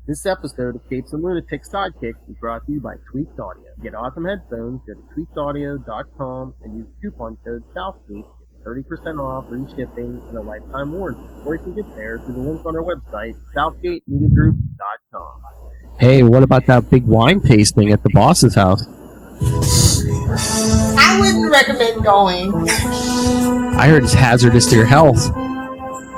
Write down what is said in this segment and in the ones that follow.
This episode of Capes and Lunatics Sidekicks is brought to you by Tweaked Audio. To get awesome headphones, go to tweakedaudio.com and use coupon code SOUTHGATE to get 30% off, free shipping, and a lifetime warranty. Or you can get there through the link on our website, southgatemediagroup.com. Hey, what about that big wine tasting at the boss's house? I wouldn't recommend going. I heard it's hazardous to your health.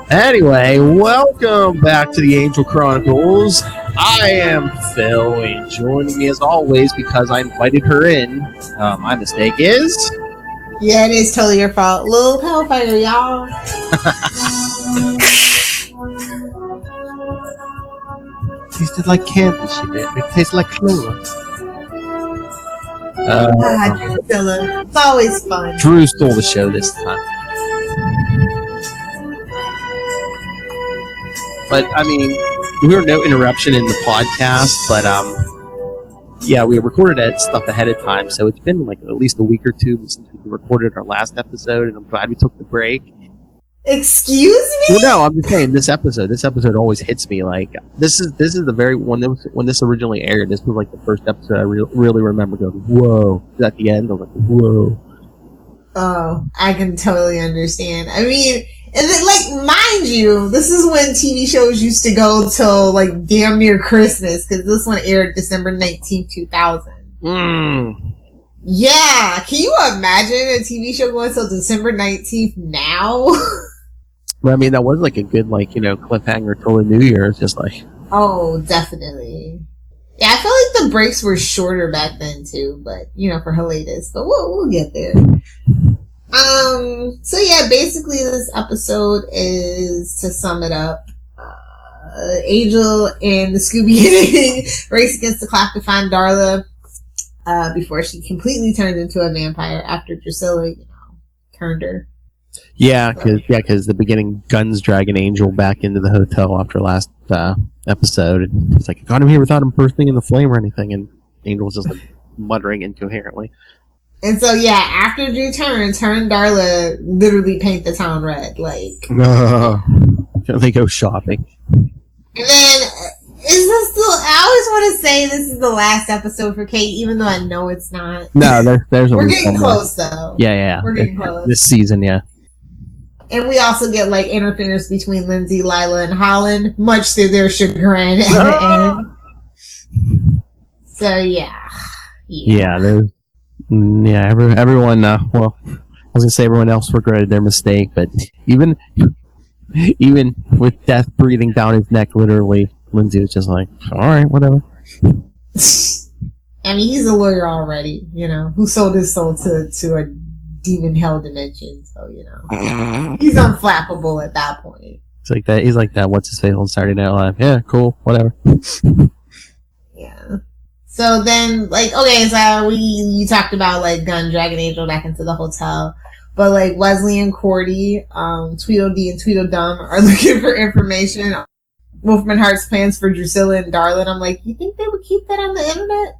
Anyway, welcome back to the Angel Chronicles. I am Phil, and joining me as always, because I invited her in, my mistake is... Yeah, it is totally your fault. Little Hellfire, y'all. Tasted like candy, she did. It tastes like clover. Drusilla. It's always fun. Drew stole the show this time. But, I mean, we were no interruption in the podcast, but, yeah, we recorded that stuff ahead of time, so it's been, like, at least a week or two since we recorded our last episode, and I'm glad we took the break. Excuse me? Well, no, I'm just saying, this episode always hits me, like, this is the very, when this originally aired, this was, like, the first episode I really remember going, whoa. At the end, I was like, whoa. Oh, I can totally understand. I mean... And then, like, mind you, this is when TV shows used to go till, like, damn near Christmas, because this one aired December 19th, 2000. Yeah, can you imagine a TV show going till December 19th now? Well, I mean, that was, like, a good, like, cliffhanger till the New Year. It's just like... Oh, definitely. Yeah, I feel like the breaks were shorter back then, too, but, for hiatus. But we'll get there. So yeah, basically this episode is, to sum it up, Angel and the Scooby Gang race against the clock to find Darla, before she completely turned into a vampire after Drusilla, turned her. Yeah, because the beginning guns dragging Angel back into the hotel after last, episode. And it's like, I got him here without him bursting in the flame or anything, and Angel's just like muttering incoherently. And so, yeah, after Drew turns, her and Darla literally paint the town red. Like, they go shopping. And then, is this still... I always want to say this is the last episode for Kate, even though I know it's not. No, there's a... We're getting close, though. Yeah. We're getting close. This season, yeah. And we also get, like, interference between Lindsay, Lila, and Holland, much to their chagrin at the end. So, yeah. Yeah, there's... Yeah, everyone, well, I was going to say everyone else regretted their mistake, but even with death breathing down his neck, literally, Lindsay was just like, alright, whatever. I mean, he's a lawyer already, who sold his soul to a demon hell dimension, so, he's unflappable at that point. He's like that, what's his face on Saturday Night Live? Yeah, cool, whatever. Yeah. So then, like, okay, so you talked about, like, gun dragging Angel back into the hotel. But, like, Wesley and Cordy, Tweedledee and Tweedledum are looking for information on Wolfman Hart's plans for Drusilla and Darla. I'm like, you think they would keep that on the internet?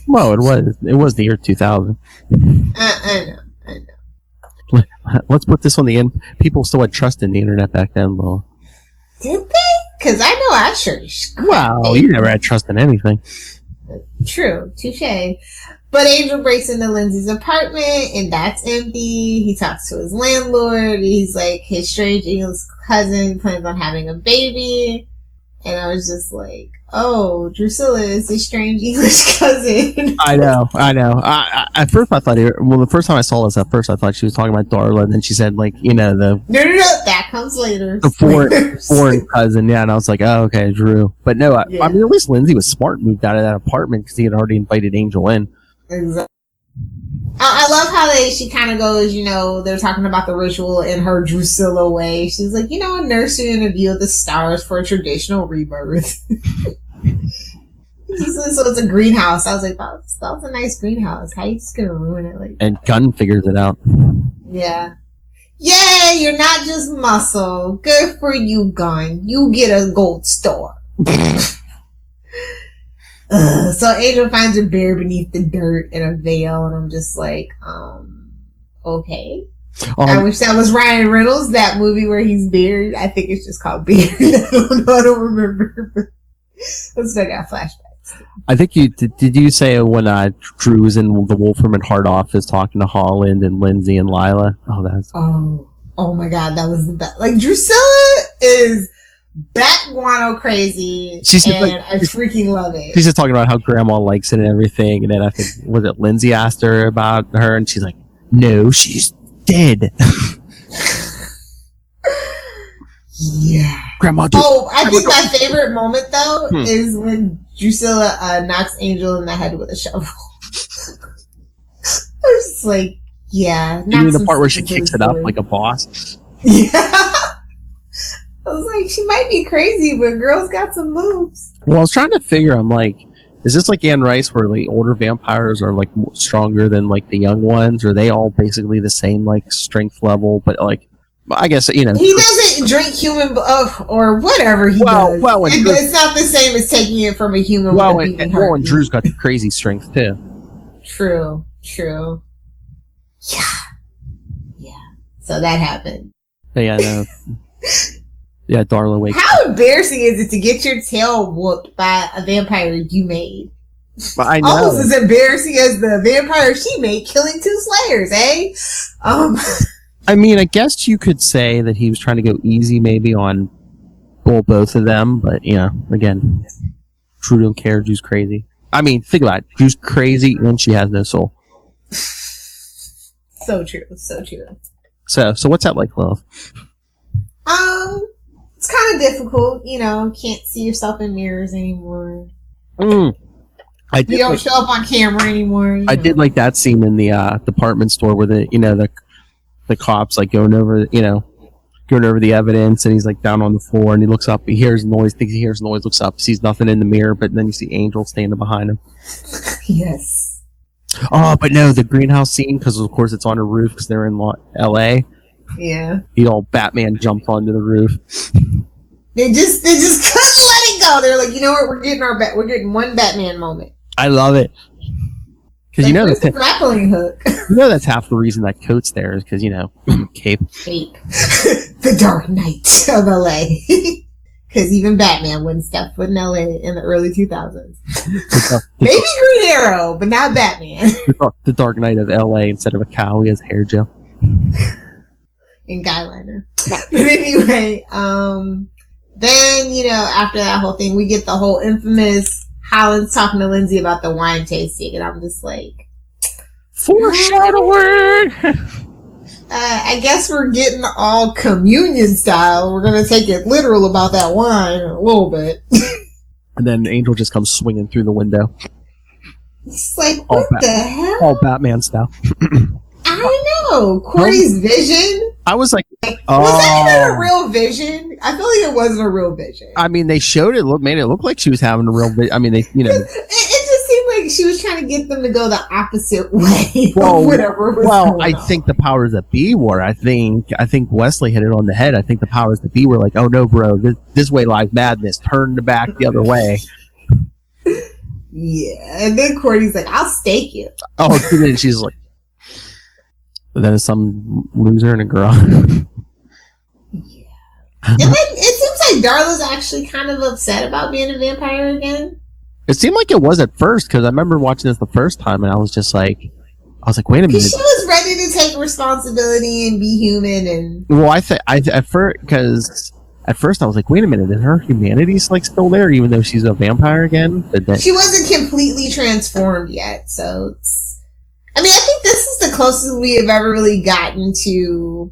Well, it was the year 2000. I know. Let's put this on the end. People still had trust in the internet back then, though. Did they? Because I know I sure... Wow, you never had trust in anything. True, touche. But Angel breaks into Lindsay's apartment, and that's empty. He talks to his landlord. He's like, his strange English cousin plans on having a baby. And I was just like, oh, Drusilla is his strange English cousin. I know. At first I thought, the first time I saw this, at first I thought she was talking about Darla, and then she said, like, the... No, that comes later. The foreign cousin, yeah, and I was like, oh, okay, Drew. But no, I mean, at least Lindsay was smart and moved out of that apartment because he had already invited Angel in. Exactly. I love how she kind of goes, they're talking about the ritual in her Drusilla way. She's like, a nursery and a view of the stars for a traditional rebirth. So it's a greenhouse. I was like, that was a nice greenhouse. How are you just going to ruin it like that? And Gunn figures it out. Yeah. Yeah, you're not just muscle. Good for you, Gunn. You get a gold star. So Angel finds her buried beneath the dirt in a veil, and I'm just like, okay. I wish that was Ryan Reynolds, that movie where he's buried. I think it's just called Buried. I don't remember. Let's still got flashbacks. I think you did. You say when Drew was in the Wolfram Hart office talking to Holland and Lindsay and Lila? Oh, that's oh my god, that was the best. Like Drusilla is bat guano crazy, I freaking love it. She's just talking about how Grandma likes it and everything, and then I think Lindsay asked her about her, and she's like, "No, she's dead." Yeah. Grandma. I think my favorite moment though is when Drusilla knocks Angel in the head with a shovel. I was just like, yeah. You mean the part where she kicks it up like a boss? Yeah. I was like, she might be crazy, but girl's got some moves. Well, I was trying to figure. I'm like, is this like Anne Rice, where like older vampires are like stronger than like the young ones? Or are they all basically the same like strength level, but like? I guess, he doesn't drink human or whatever he does. Well, it's not the same as taking it from a human. And Drew's got the crazy strength too. True. Yeah. So that happened. Yeah, no. Yeah, Darla wakes. How embarrassing is it to get your tail whooped by a vampire you made? I know. Almost as embarrassing as the vampire she made killing 2 slayers, eh? I mean, I guess you could say that he was trying to go easy maybe on both of them, but, again, Drew don't care, Drew's crazy. I mean, think about it. Drew's crazy and she has no soul. So true. So what's that like, love? It's kind of difficult, can't see yourself in mirrors anymore. You don't show up on camera anymore. I did like that scene in the department store where the cops like going over the evidence, and he's like down on the floor, and he looks up, he hears noise, thinks he hears noise, looks up, sees nothing in the mirror, but then you see Angel standing behind him. Yes. Oh, but no, the greenhouse scene, because of course it's on a roof because they're in L.A. Yeah. Batman jumps onto the roof. They just couldn't let it go. They're like, you know what? We're getting one Batman moment. I love it. Because the grappling hook. That's half the reason that coat's there is because Cape. The Dark Knight of LA. Because even Batman wouldn't step foot in LA in the early 2000s. Maybe Green Arrow, but not Batman. The Dark Knight of LA, instead of a cow, he has hair gel. And guyliner. But anyway, then, after that whole thing, we get the whole infamous Holland's talking to Lindsay about the wine tasting, and I'm just like, foreshadowing. I guess we're getting all communion style. We're gonna take it literal about that wine a little bit. And then Angel just comes swinging through the window. It's like, what the hell? All Batman style. I know. Corey's vision. I was like, was that even a real vision? I feel like it wasn't a real vision. I mean, they showed it, made it look like she was having a real vision. I mean, It just seemed like she was trying to get them to go the opposite way. Whatever was going I on. think the powers that be were. I think Wesley hit it on the head. I think the powers that be were like, oh no, bro, this way lies madness. Turn the back the other way. Yeah, and then Courtney's like, I'll stake you. Oh, and then she's like, but then it's some loser in a garage. Yeah. And then it seems like Darla's actually kind of upset about being a vampire again. It seemed like it was at first, because I remember watching this the first time, and I was like, wait a minute. She was ready to take responsibility and be human, and well, because at first I was like, wait a minute, is her humanity's like still there, even though she's a vampire again? But then she wasn't completely transformed yet, so I think this is the closest we have ever really gotten to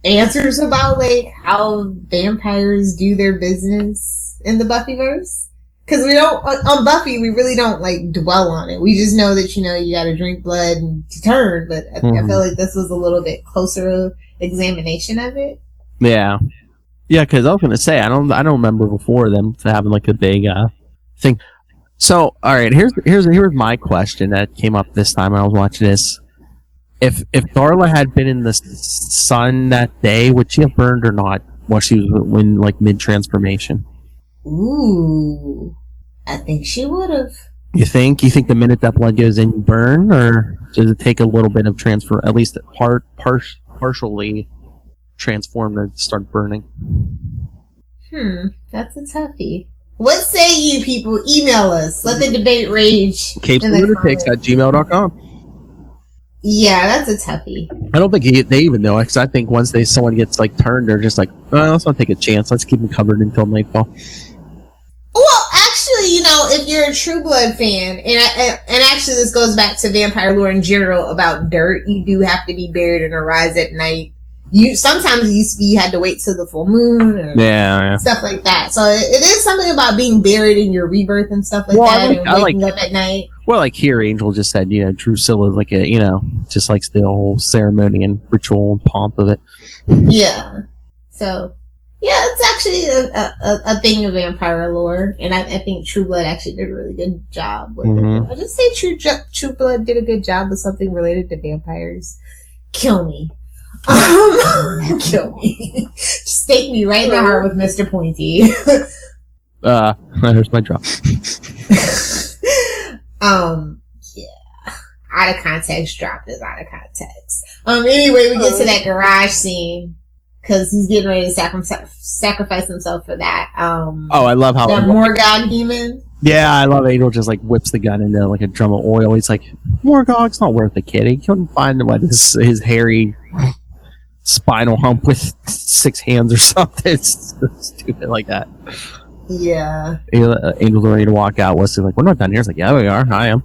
answers about like how vampires do their business in the Buffyverse. Because we don't on Buffy, we really don't like dwell on it. We just know that you got to drink blood to turn. But I feel like this was a little bit closer examination of it. Yeah, because I was gonna say I don't remember before them having like a big thing. So, all right, here's my question that came up this time when I was watching this. If Darla had been in the sun that day, would she have burned or not while she was in like mid transformation? Ooh, I think she would have. You think the minute that blood goes in, you burn, or does it take a little bit of transfer, at least partially transform to start burning? That's a toughie. What say you people? Email us. Let the debate rage. Capes and Lunatics at gmail.com. Yeah, that's a toughie. I don't think they even know it, because I think once someone gets like turned, they're just like, oh, let's not take a chance. Let's keep them covered until nightfall. Well, actually, if you're a True Blood fan, and actually this goes back to vampire lore in general about dirt, you do have to be buried in a rise at night. Sometimes it used to be you had to wait till the full moon or stuff like that. So it is something about being buried in your rebirth and stuff like that, and waking up at night. Well, like here, Angel just said, Drusilla is like just likes the whole ceremony and ritual and pomp of it. Yeah. So, yeah, it's actually a thing of vampire lore, and I think True Blood actually did a really good job with it. I just say True Blood did a good job with something related to vampires. Kill me. Kill me. Stake me right in the heart with Mr. Pointy. There's my drop. Yeah. Out of context, dropped is out of context. Anyway, we get to that garage scene, because he's getting ready to sacrifice himself for that. I love how that Morgog demon. Yeah, I love Angel just like whips the gun into like a drum of oil. He's like, Morgog's not worth it, kid. He couldn't find his hairy spinal hump with 6 hands or something. It's stupid like that. Yeah. Angel's ready to walk out. Wesley's like, we're not done here. It's like, yeah, we are. I am.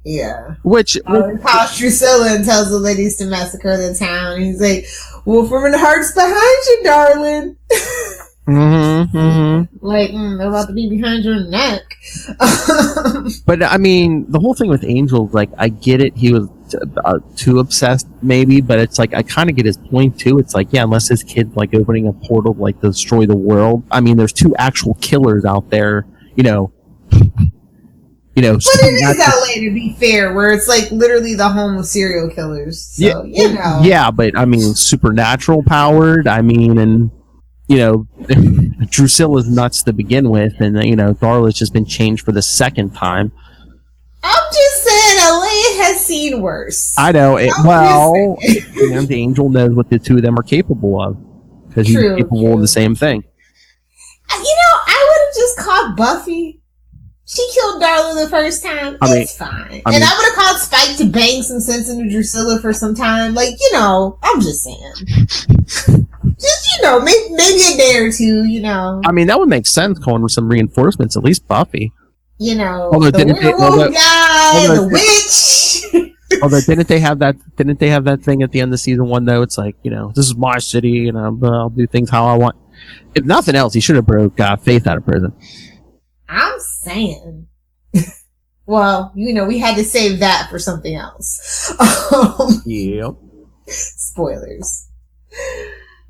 Yeah. Which calls Drusilla and tells the ladies to massacre the town. He's like, Wolfram Heart's behind you, darling. Like, they're about to be behind your neck. But I mean, the whole thing with Angel, like, I get it. He was too obsessed, maybe, but it's like I kind of get his point too. It's like, yeah, unless his kid's like opening a portal to, like, destroy the world. I mean, there's 2 actual killers out there, But it is LA, to be fair, where it's like literally the home of serial killers. So, Yeah, but I mean, supernatural powered. I mean, and Drusilla's nuts to begin with, and Darla's just been changed for the 2nd time. I'm just saying, LA has seen worse. I know it. Well, the Angel knows what the 2 of them are capable of, because he's capable of the same thing. I would have just called Buffy. She killed Darla the first time. It's fine. And I would have called Spike to bang some sense into Drusilla for some time. Like, I'm just saying. Just, maybe a day or 2, I mean, that would make sense, calling for some reinforcements, at least Buffy. Although the werewolf guy, the witch. Although didn't they have that thing at the end of season 1 though? It's like, this is my city and I'll do things how I want. If nothing else, he should have broke Faith out of prison. I'm saying. Well, we had to save that for something else. Yep. Spoilers.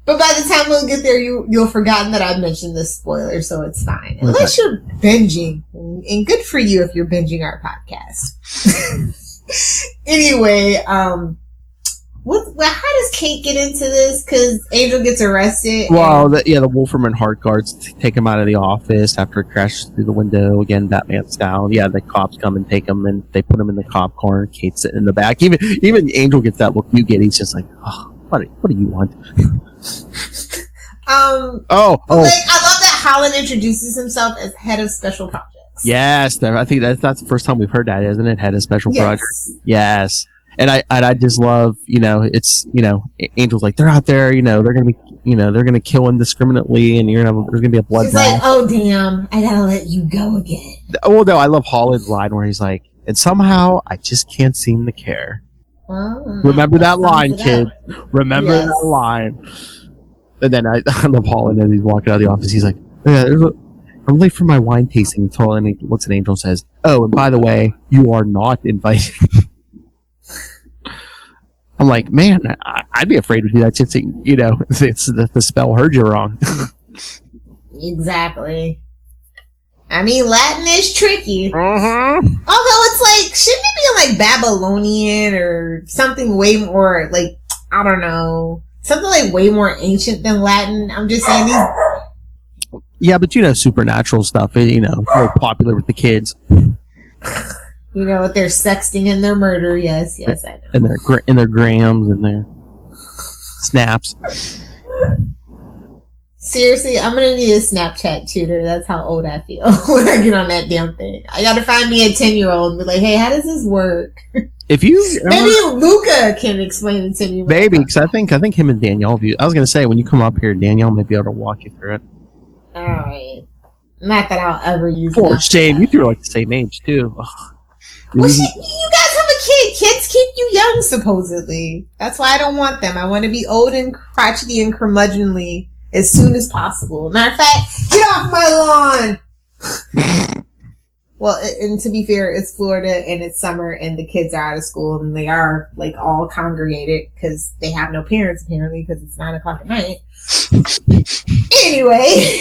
But by the time we'll get there, you'll have forgotten that I mentioned this spoiler, so it's fine. Unless you're binging. And good for you if you're binging our podcast. Anyway, how does Kate get into this? Because Angel gets arrested. Well, the Wolfram and Heart guards take him out of the office after it crashes through the window, again, Batman style. Yeah, the cops come and take him, and they put him in the cop car, and Kate's sitting in the back. Even Angel gets that look you get. He's just like, oh, what do you want? I love that Holland introduces himself as head of special projects. Yes, I think that's the first time we've heard that, isn't it? Head of special projects. Yes. And I just love, it's, Angel's like, they're out there, they're going to be, they're going to kill indiscriminately, and there's going to be a bloodbath. He's like, oh, damn, I gotta let you go again. Oh, no, I love Holland's line where he's like, and somehow I just can't seem to care. Well, remember that line, kid. Remember that line. And then I love Holland as he's walking out of the office. He's like, I'm late for my wine tasting. And he looks at Angel and says, oh, and by the way, you are not invited. I'm like, man, I'd be afraid to do that. Just, it's the spell heard you wrong. Exactly. I mean, Latin is tricky. Uh-huh. Although it's like, shouldn't it be like Babylonian or something way more like, I don't know, something like way more ancient than Latin? I'm just saying these. Yeah, but supernatural stuff, very popular with the kids. With their sexting and their murder. Yes, I know. And their grams and their snaps. Seriously, I'm gonna need a Snapchat tutor. That's how old I feel when I get on that damn thing. I gotta find me a 10-year-old and be like, hey, how does this work? If you maybe Luca can explain it to me. Maybe, because I think him and Danielle. I was gonna say when you come up here, Danielle might be able to walk you through it. All right. Not that I'll ever use. Poor shame. You two are like the same age too. Well, you guys have a kid. Kids keep you young, supposedly. That's why I don't want them. I want to be old and crotchety and curmudgeonly as soon as possible. Matter of fact, get off my lawn! Well, and to be fair, it's Florida and it's summer and the kids are out of school and they are like all congregated because they have no parents apparently because it's 9:00 at night. Anyway,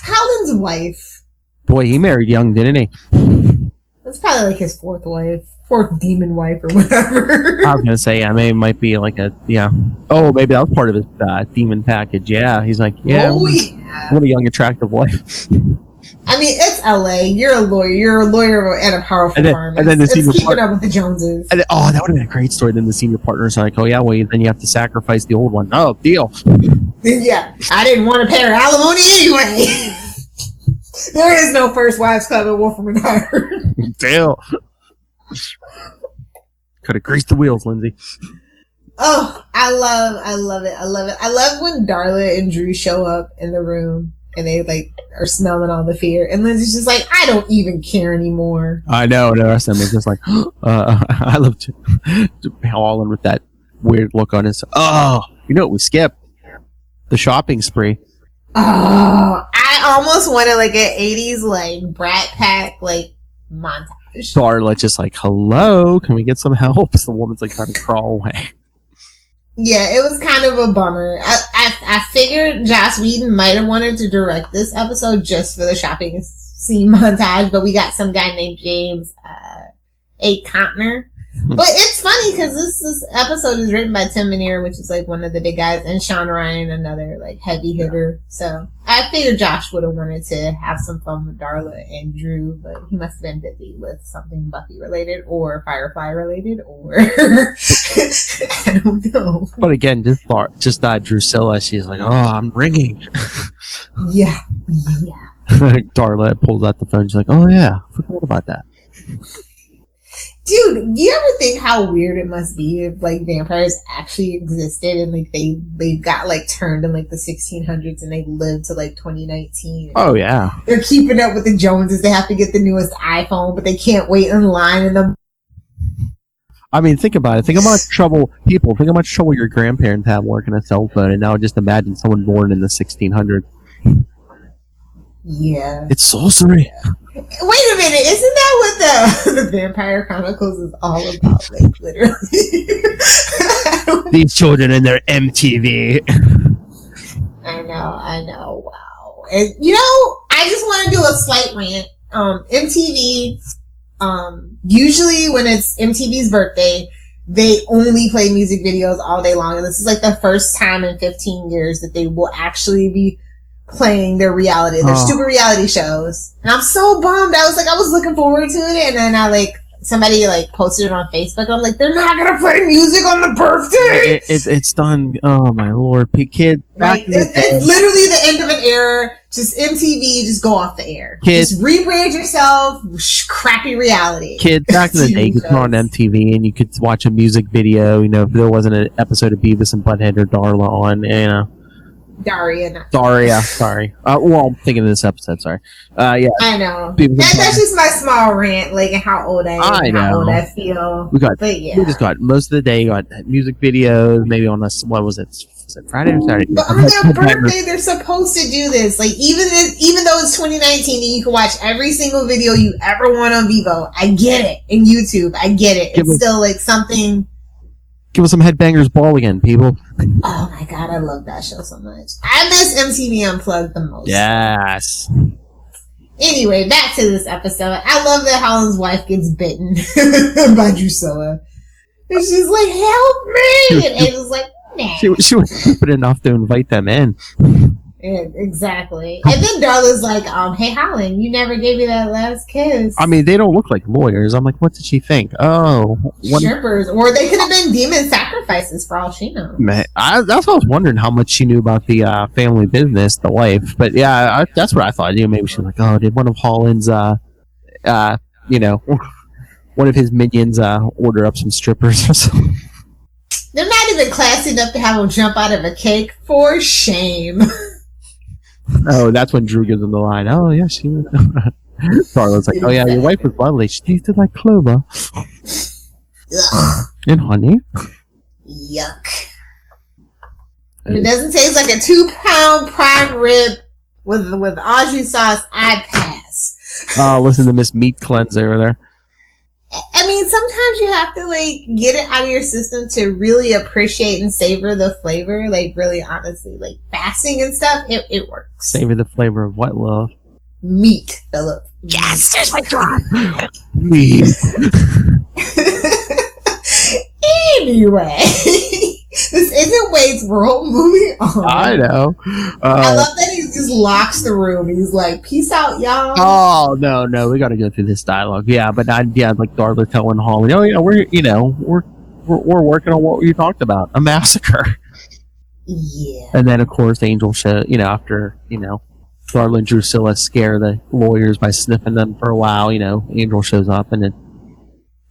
Howland's wife. Boy, he married young, didn't he? That's probably like his fourth demon wife or whatever. I was gonna say, maybe it might be like Oh, maybe that was part of his demon package. Yeah, he's like, what a young, attractive wife. I mean, it's LA. You're a lawyer. You're a lawyer at a powerful firm. And then it's keeping up with the Joneses. And then, that would have been a great story. Then the senior partner's like, oh yeah, well then you have to sacrifice the old one. Oh, deal. Yeah, I didn't want to pay her alimony anyway. There is no first wives club at Wolfram and Hart. Deal. Could have greased the wheels, Lindsay. Oh, I love it. I love when Darla and Drew show up in the room and they like are smelling all the fear, and Lindsay's just like, I don't even care anymore. I know. The rest of them are just like, I love to Holland with that weird look on his. Oh, you know what we skipped? The shopping spree. Oh, I almost wanted like an 80s like Brat Pack like montage. Darla just like, hello, can we get some help? The woman's like trying to crawl away. Yeah, it was kind of a bummer. I figured Joss Whedon might have wanted to direct this episode just for the shopping scene montage, but we got some guy named James A. Contner. But it's funny because this episode is written by Tim Minear, which is like one of the big guys, and Sean Ryan, another like heavy hitter. So I figured Josh would have wanted to have some fun with Darla and Drew, but he must have been busy with something Buffy related or Firefly related, or I don't know. But again, just that Drusilla, she's like, oh, I'm ringing. Yeah. Darla pulls out the phone. She's like, oh yeah, I forgot about that. Dude, do you ever think how weird it must be if like vampires actually existed and like they got like turned in like the 1600s and they lived to like 2019? Oh yeah, they're keeping up with the Joneses. They have to get the newest iPhone, but they can't wait in line in the. I mean, think about it. Think how much trouble your grandparents had working a cell phone, and now just imagine someone born in the 1600s. Yeah, it's sorcery. Wait a minute, isn't that what the Vampire Chronicles is all about? Like, literally. These children and their MTV. I know, wow. And, you know, I just want to do a slight rant. MTV, usually when it's MTV's birthday, they only play music videos all day long. And this is like the first time in 15 years that they will actually be playing their stupid reality shows. And I'm so bummed. I was looking forward to it, and then somebody posted it on Facebook. I'm like, they're not gonna play music on the birthday. It's done. Oh my lord, kid. Right, it's literally the end of an era. Just MTV, just go off the air. Kid, just rebrand yourself. Crappy reality. Kid, back in the day, you could turn on MTV and you could watch a music video. You know, if there wasn't an episode of Beavis and Butthead or Darla on, you know. Daria, sorry. Well, I'm thinking of this episode, sorry. Yeah. I know. That's just my small rant, like how old I am and how old I feel. We just got, most of the day, you got music videos, maybe on what was it Friday or Saturday? But on their birthday, they're supposed to do this. Like, even though it's 2019 and you can watch every single video you ever want on Vivo, I get it. In YouTube, I get it. It's still like something... Give us some Headbangers Ball again, people. Oh my god, I love that show so much. I miss MTV Unplugged the most. Yes. Anyway, back to this episode. I love that Holland's wife gets bitten by Drusilla. And she's like, help me! And Ava's like, nah. She was stupid enough to invite them in. Yeah, exactly. And then Darla's like, hey, Holland, you never gave me that last kiss. I mean, they don't look like lawyers. I'm like, what did she think? Oh, strippers. Or they could have been demon sacrifices for all she knows. Man, that's what I was wondering, how much she knew about the family business, the wife. But yeah, that's what I thought. Maybe she was like, oh, did one of Holland's, one of his minions order up some strippers or something? They're not even classy enough to have them jump out of a cake. For shame. Oh, that's when Drew gives him the line. Oh, yeah, she was. Darla's like, oh, yeah, your wife was lovely. She tasted like clover. And honey. Yuck. If it doesn't taste like a 2-pound prime rib with au jus sauce, I pass. Oh, listen to Miss Meat Cleanse over there. I mean, sometimes you have to, get it out of your system to really appreciate and savor the flavor. Really honestly. Fasting and stuff, it works. Savor the flavor of what, love? Meat, Philip. Yes, there's my God. Meat. Anyway. This isn't Wade's World. Moving on. I know. I love that he just locks the room. He's like, peace out, y'all. Oh, no. We got to go through this dialogue. Yeah, but like Darla telling Holly, oh, yeah, we're working on what you talked about, a massacre. Yeah. And then, of course, Angel after, Darla and Drusilla scare the lawyers by sniffing them for a while, Angel shows up and then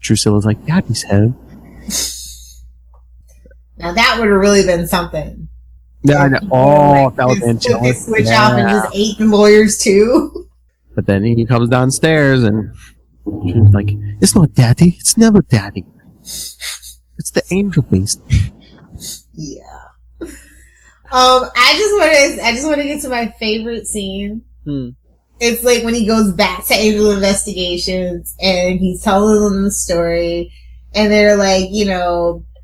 Drusilla's like, Daddy's home. Now that would have really been something. Yeah, I know. Oh, that was angelic. Switch off and just ate the lawyers too. But then he comes downstairs and she's like, "It's not Daddy. It's never Daddy. It's the angel beast." Yeah. I just want to get to my favorite scene. It's when he goes back to Angel Investigations and he's telling them the story, and they're like,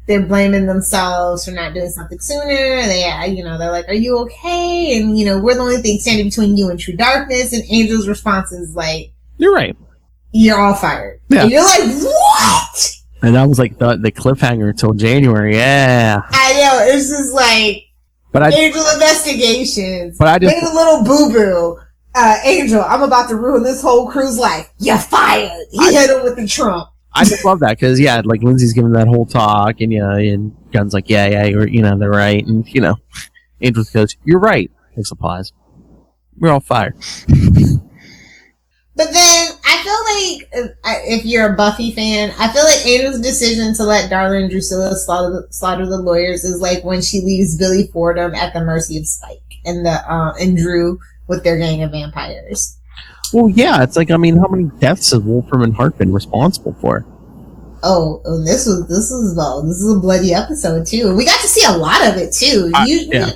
they're blaming themselves for not doing something sooner. And they're like, are you okay? And, we're the only thing standing between you and true darkness. And Angel's response is like, you're right. You're all fired. Yeah. And you're like, what? And that was like the cliffhanger until January. Yeah. I know. It's just Angel Investigations. But I just made a little boo-boo. Angel, I'm about to ruin this whole crew's life. You're fired. He hit him with the trump. I just love that because Lindsay's giving that whole talk and and Gunn's like they're right, and Angel goes, you're right. Takes applause. We're all fired. But then I feel like if you're a Buffy fan, I feel like Angel's decision to let Darla and Drusilla slaughter the lawyers is when she leaves Billy Fordham at the mercy of Spike and Drew with their gang of vampires. Well, yeah, it's how many deaths has Wolfram and Hart been responsible for? Oh, this is a bloody episode too. We got to see a lot of it too.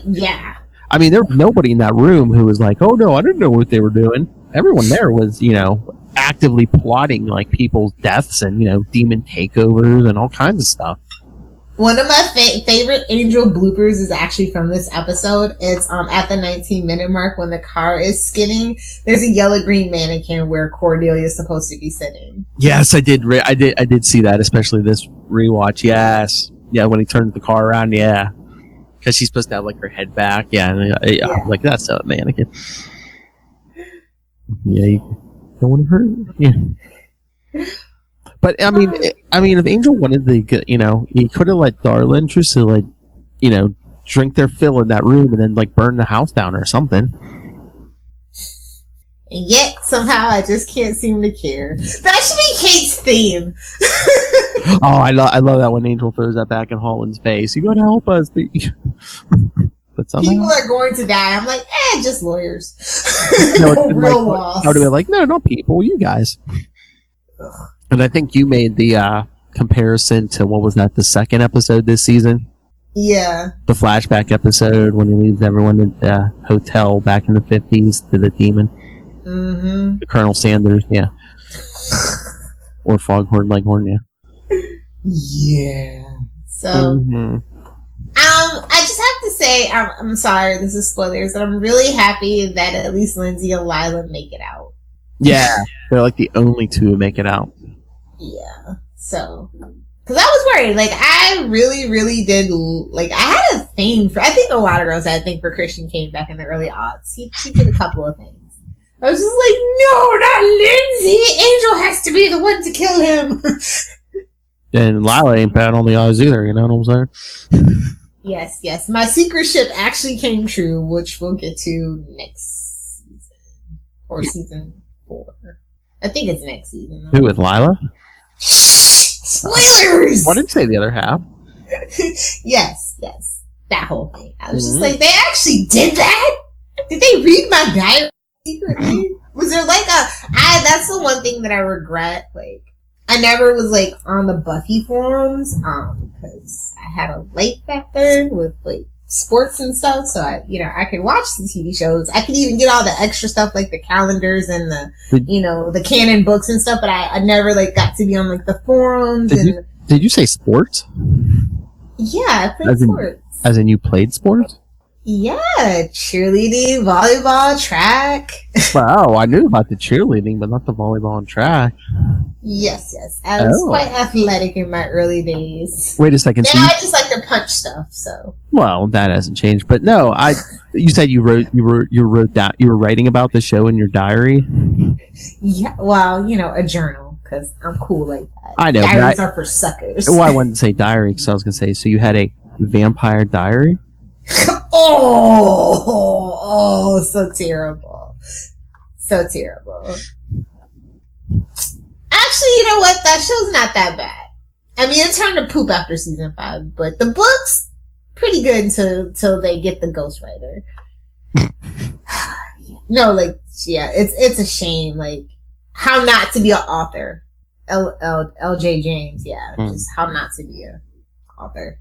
Yeah. I mean, there was nobody in that room who was like, "Oh no, I didn't know what they were doing." Everyone there was, actively plotting people's deaths and demon takeovers and all kinds of stuff. One of my favorite Angel bloopers is actually from this episode. It's at the 19-minute mark when the car is skidding. There's a yellow-green mannequin where Cordelia is supposed to be sitting. Yes, I did. I did see that, especially this rewatch. Yes, yeah, when he turns the car around. Yeah, because she's supposed to have her head back. Yeah, and, that's a mannequin. Yeah, you don't want to hurt her. Yeah. But I mean, if Angel wanted to, he could have let Darla and Drusilla, drink their fill in that room and then burn the house down or something. And yet somehow I just can't seem to care. That should be Kate's theme. Oh, I love that when Angel throws that back in Holland's face. You gotta help us. But somehow people are going to die. I'm like, just lawyers. Real loss. I would have been like, no, not people, you guys. Ugh. And I think you made the comparison to, what was that, the second episode this season? Yeah. The flashback episode when he leaves everyone at the hotel back in the 50s to the demon. Mm-hmm. The Colonel Sanders, yeah. Or Foghorn Leghorn, yeah. Yeah. So, I just have to say, I'm sorry, this is spoilers, but I'm really happy that at least Lindsay and Lila make it out. Yeah. They're the only two who make it out. Yeah. So, Because I was worried. Like, I really, really did. Like, I had a thing for. I think a lot of girls had a thing for Christian Kane back in the early aughts. He did a couple of things. I was just like, no, not Lindsay. Angel has to be the one to kill him. And Lila ain't bad on the eyes either. You know what I'm saying? Yes. My secret ship actually came true, which we'll get to next season or season 4. I think it's next season. Who, with Lila? Spoilers! What did you say the other half? Yes. That whole thing. I was just like, they actually did that? Did they read my diary secretly? Was there like that's the one thing that I regret. Like, I never was like on the Buffy forums, because I had a life back then with like sports and stuff. So I could watch the TV shows. I could even get all the extra stuff like the calendars and the canon books and stuff. But I never like got to be on like the forums. Did you say sports? Yeah, I played sports. As in you played sports? Yeah, cheerleading, volleyball, track. Wow, I knew about the cheerleading, but not the volleyball and track. Yes. I was quite athletic in my early days. Wait a second. Now I just like to punch stuff. So. Well, that hasn't changed. But no, you said you wrote that you were writing about the show in your diary. Yeah, well, a journal because I'm cool like that. I know. Diaries are for suckers. Well, I wanted to say diary because I was going to say so you had a vampire diary. Oh, so terrible. So terrible. Actually, you know what? That show's not that bad. I mean, it turned to poop after season 5, but the book's pretty good until they get the ghostwriter. No, like, yeah, it's a shame. Like, how not to be an author. LJ James, yeah, just how not to be an author.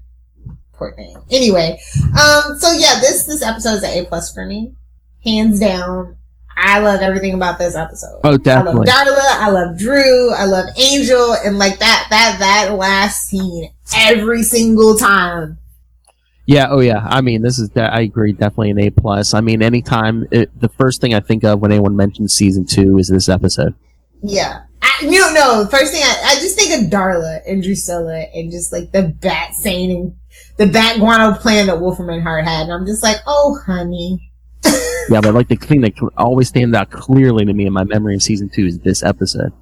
Poor thing. Anyway, so yeah, this episode is an A+ for me, hands down. I love everything about this episode. Oh, definitely. I love Darla. I love Drew. I love Angel, and like that last scene every single time. Yeah. Oh, yeah. I mean, I agree. Definitely an A+. I mean, anytime the first thing I think of when anyone mentions season 2 is this episode. Yeah. No. First thing I just think of Darla and Drusilla and just like the bat saying the bat guano plan that Wolfram and Hart had, and I'm just like, oh, honey. Yeah, but like the thing that always stands out clearly to me in my memory of season 2 is this episode.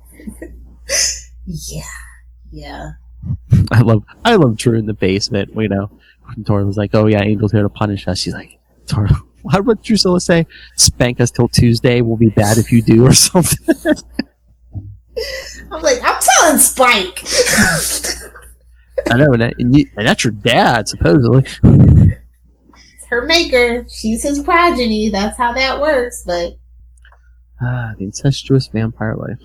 Yeah. I love Drew in the basement. When Tora was like, "Oh yeah, Angel's here to punish us." She's like, "Tora, what would Drusilla say? Spank us till Tuesday. We'll be bad if you do, or something." I'm like, I'm telling Spike. I know, and that's your dad, supposedly. Her maker. She's his progeny. That's how that works, but... The incestuous vampire life.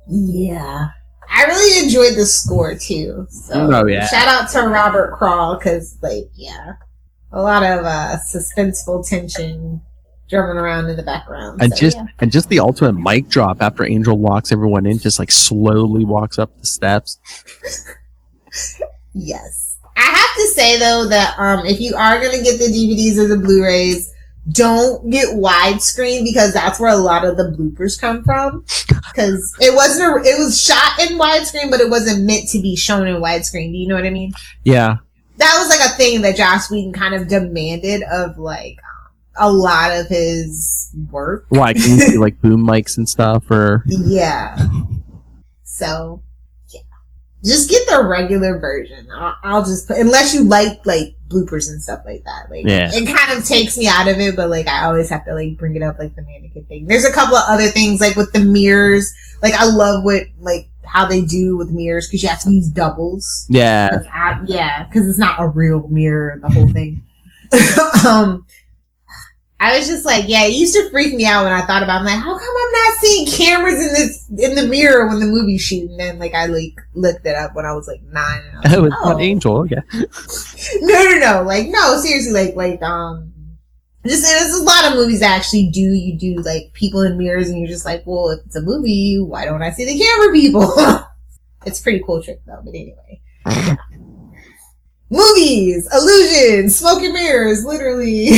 Yeah. I really enjoyed the score, too. So, shout out to Robert Krall, because, a lot of suspenseful tension drumming around in the background. And just the ultimate mic drop after Angel locks everyone in, just, slowly walks up the steps. Yes. I have to say though that if you are gonna get the DVDs or the Blu-rays, don't get widescreen because that's where a lot of the bloopers come from. Because it was shot in widescreen, but it wasn't meant to be shown in widescreen. Do you know what I mean? Yeah. That was a thing that Joss Whedon kind of demanded of a lot of his work. Why? Can you see boom mics and stuff or? Yeah. So. Just get the regular version. I'll just put, unless you like bloopers and stuff like that. It kind of takes me out of it, but I always have to bring it up the mannequin thing. There's a couple of other things with the mirrors. I love what how they do with mirrors because you have to use doubles. Yeah. Because it's not a real mirror. The whole thing. I was just it used to freak me out when I thought about it. I'm how come I'm not seeing cameras in the mirror when the movie's shooting? And I looked it up when I was 9. And I was not Angel, okay. No. No, seriously, just there's a lot of movies that actually you do people in mirrors and you're just well, if it's a movie, why don't I see the camera people? It's a pretty cool trick though, but anyway. Movies, illusions, smoke and mirrors, literally.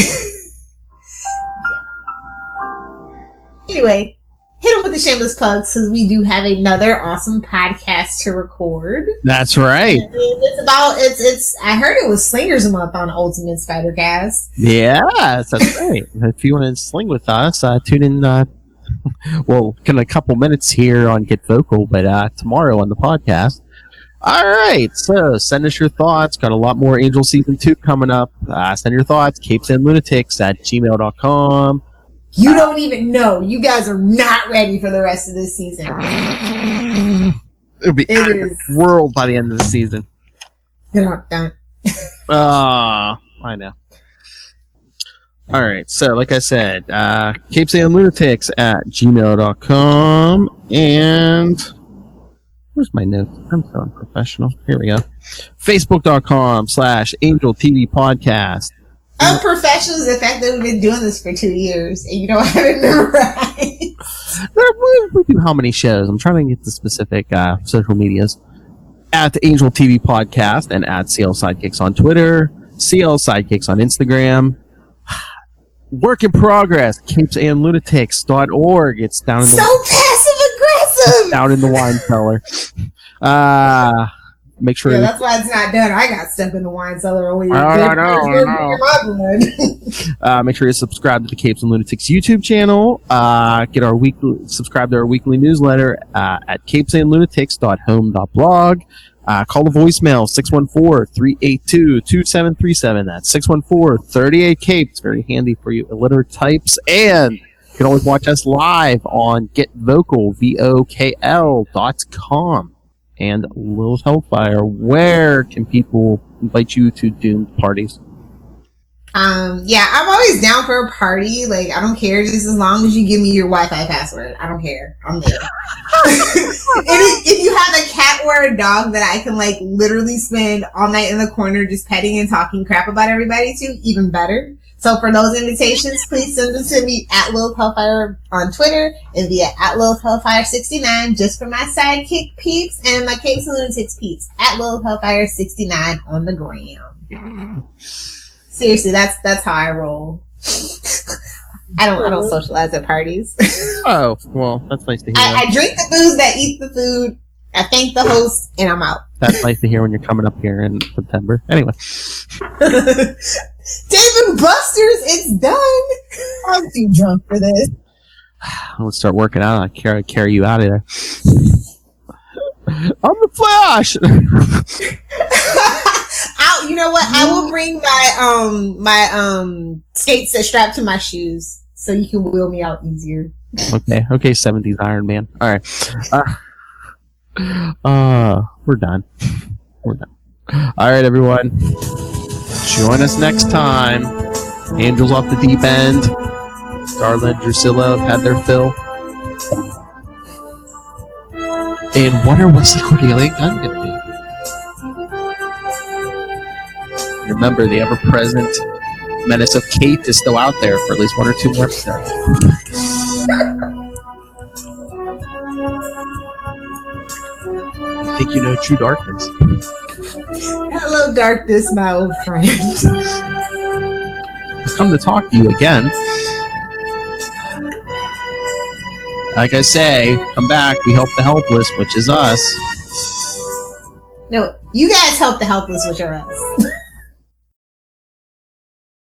Anyway, hit them with the shameless plugs because we do have another awesome podcast to record. That's right. It's I heard it was Slingers Month on Ultimate Spider-Cast. Yes, that's right. If you want to sling with us, tune in. Well, in a couple minutes here on Get Vocal, but tomorrow on the podcast. All right, so send us your thoughts. Got a lot more Angel Season 2 coming up. Send your thoughts, Capes and Lunatics at gmail.com. You don't even know. You guys are not ready for the rest of this season. It'll be out of the world by the end of the season. Dun. I know. All right, so like I said, Capes and Lunatics at gmail.com. And where's my notes? I'm so unprofessional. Here we go. Facebook.com/Angel TV Podcast. Unprofessional is the fact that we've been doing this for 2 years and you don't have it memorized. We do how many shows? I'm trying to get the specific social medias. At the Angel TV Podcast and at CL Sidekicks on Twitter, CL Sidekicks on Instagram. Work in progress, capesandlunatics.org. It's down in the passive aggressive. Down in the wine cellar. Make sure. Yeah, that's why it's not done. I got stuff in the wine cellar over here. I know. Make sure you subscribe to the Capes and Lunatics YouTube channel. Subscribe to our weekly newsletter at capesandlunatics.home.blog. Call the voicemail 614-382-2737. That's 614-38-CAPES. Very handy for you illiterate types. And you can always watch us live on getvocal.com. And Lilith Hellfire, where can people invite you to doomed parties? Yeah, I'm always down for a party. Like, I don't care, just as long as you give me your Wi-Fi password. I don't care. I'm there. If you have a cat or a dog that I can, like, literally spend all night in the corner just petting and talking crap about everybody to, even better. So for those invitations, please send them to me at Lilith Hellfire on Twitter and via at Lilith Hellfire 69 just for my sidekick peeps and my Capes and Lunatics peeps at Lilith Hellfire 69 on the gram. Seriously, that's how I roll. I don't socialize at parties. Oh, well, that's nice to hear. I drink the booze that eats the food. I thank the host, and I'm out. That's nice to hear when you're coming up here in September. Anyway. David Buster's, it's done. I'm too drunk for this. Let's start working out. I'll carry you out of there. I'm the Flash! You know what? I will bring my skates that strap to my shoes so you can wheel me out easier. Okay, 70s Iron Man. All right. We're done. All right, everyone. Join us next time. Angels off the deep end. Darla and Drusilla have had their fill. And what are Wesley Cordelia and Gunn going to do? Remember, the ever-present menace of Kate is still out there for at least 1 or 2 more episodes. I think you know true darkness. Hello, darkness, my old friend. I've come to talk to you again. Like I say, come back. We help the helpless, which is us. No, you guys help the helpless, which are us.